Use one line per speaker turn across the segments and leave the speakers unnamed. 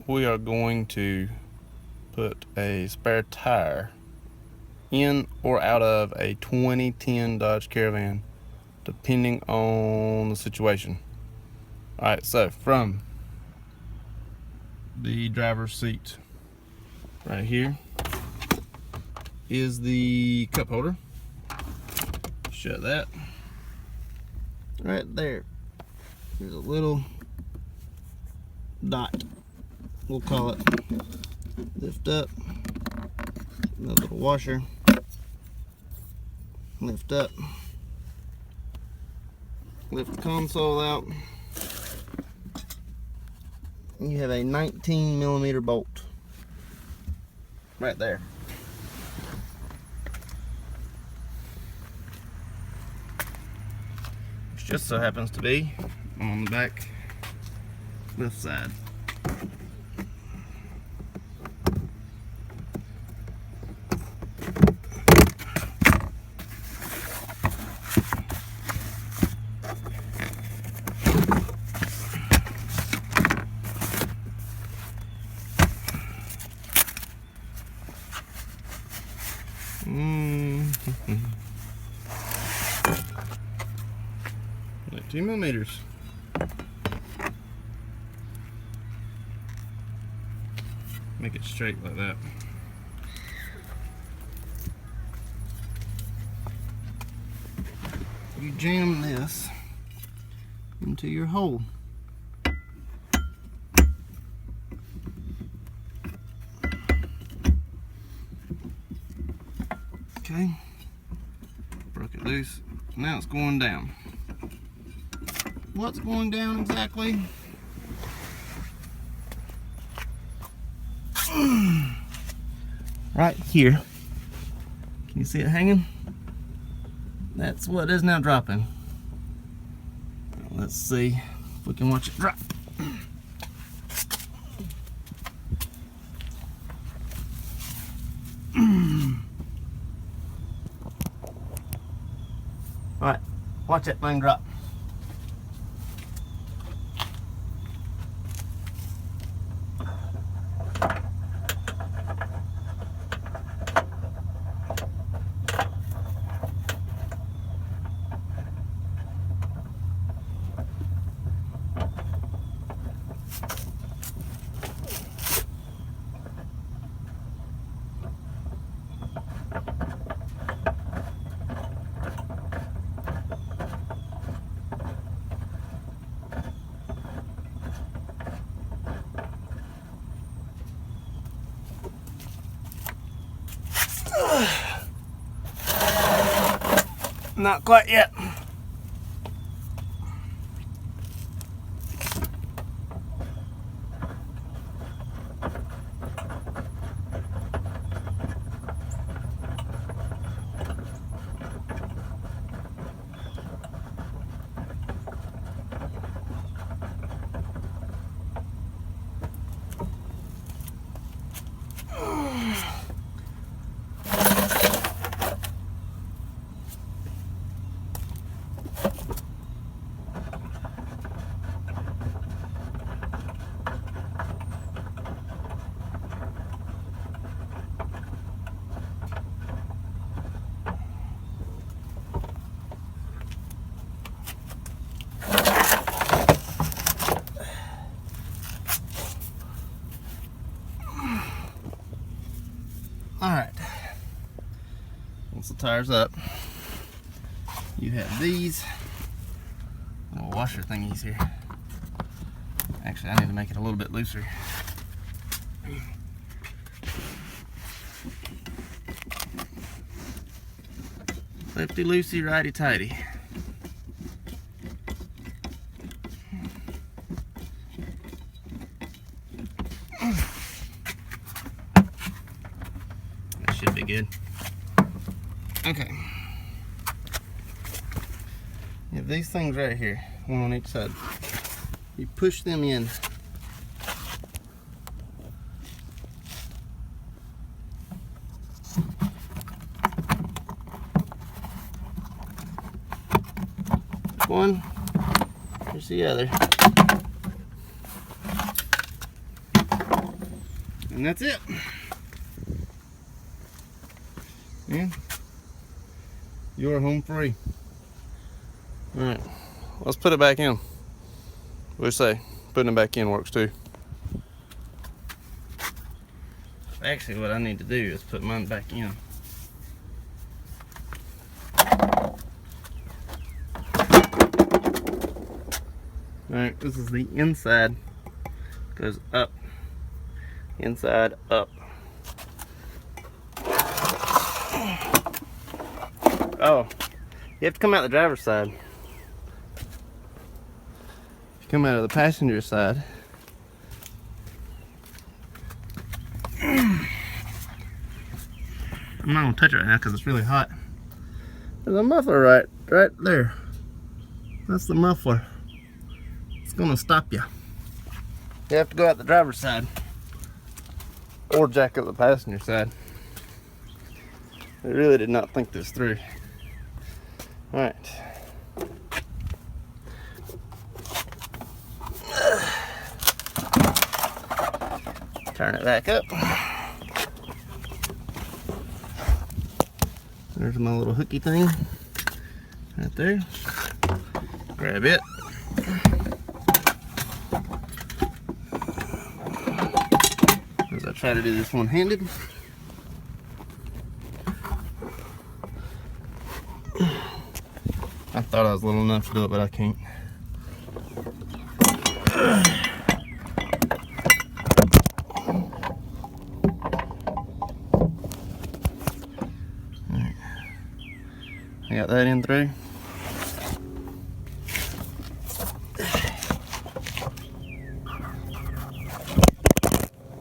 we are going to put a spare tire in or out of a 2010 Dodge Caravan, depending on the situation. Alright, so from the driver's seat right here is the cup holder. Shut that. Right there, there's a little dot, we'll call it. Lift up, another little washer. Lift up, lift the console out. You have a 19mm bolt right there. Which just so happens to be on the back left side. Like 2mm. Make it straight like that. You jam this into your hole. Okay, broke it loose. Now it's going down. What's going down exactly? Right here. Can you see it hanging? That's what is now dropping. Let's see if we can watch it drop. Alright, watch that thing drop. Not quite yet. Alright, once the tire's up, you have these little washer thingies here. Actually, I need to make it a little bit looser. Lefty loosey, righty tighty. Should be good. Okay. You have these things right here, one on each side. You push them in. One, here's the other. And that's it. And you're home free. Alright, let's put it back in. What do you say? Putting it back in works too. Actually, what I need to do is put mine back in. Alright, this is the inside. Goes up. Inside, up. Oh, you have to come out the driver's side. If you come out of the passenger side, I'm not gonna touch it right now because it's really hot. There's a muffler right there. That's the muffler. It's gonna stop you. You have to go out the driver's side or jack up the passenger side. I really did not think this through. All right. Turn it back up. There's my little hooky thing right there. Grab it. As I try to do this one-handed. I thought I was little enough to do it, but I can't. Alright. I got that in through.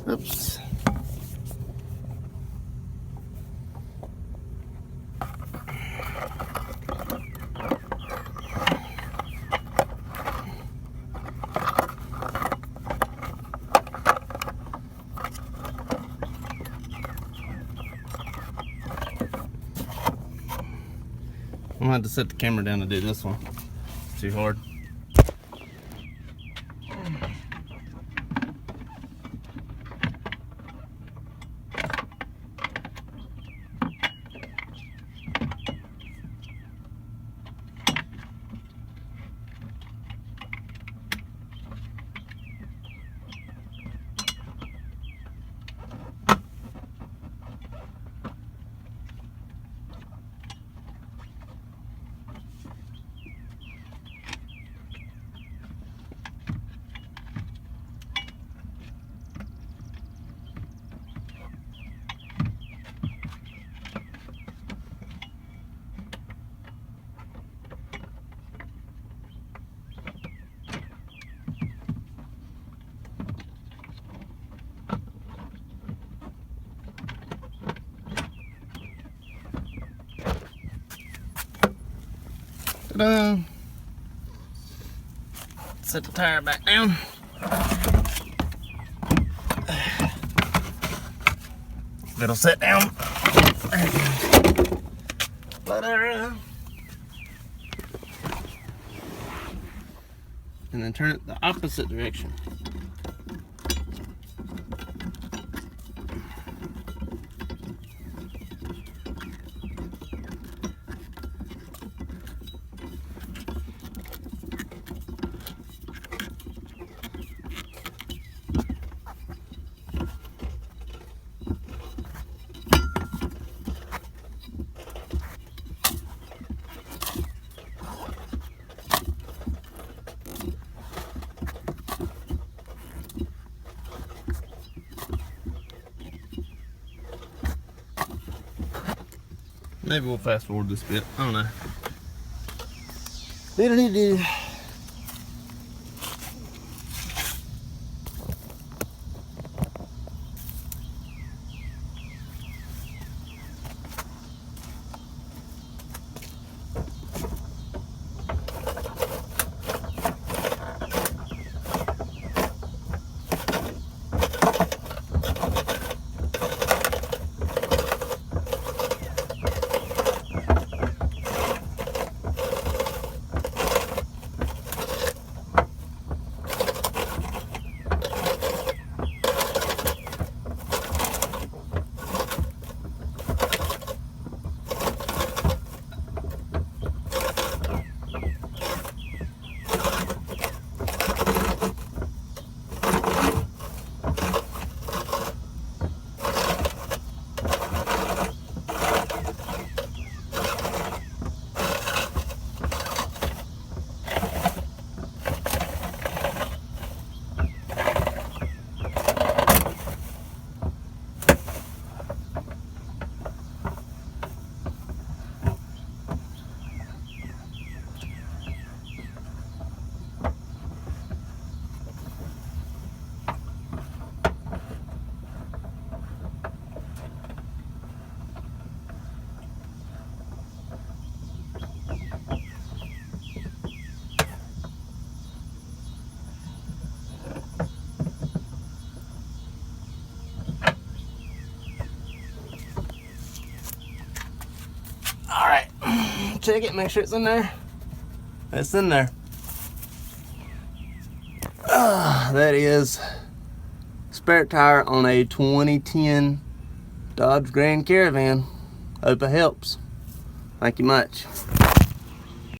Oops. I'm gonna have to set the camera down to do this one. It's too hard. Ta-da! Set the tire back down. It'll sit down. There it goes. Let it run. And then turn it the opposite direction. Maybe we'll fast forward this bit. I don't know. Diddly-doo. check it, make sure it's in there. It's in there. That is spare tire on a 2010 Dodge Grand Caravan. Hope it helps. Thank you much.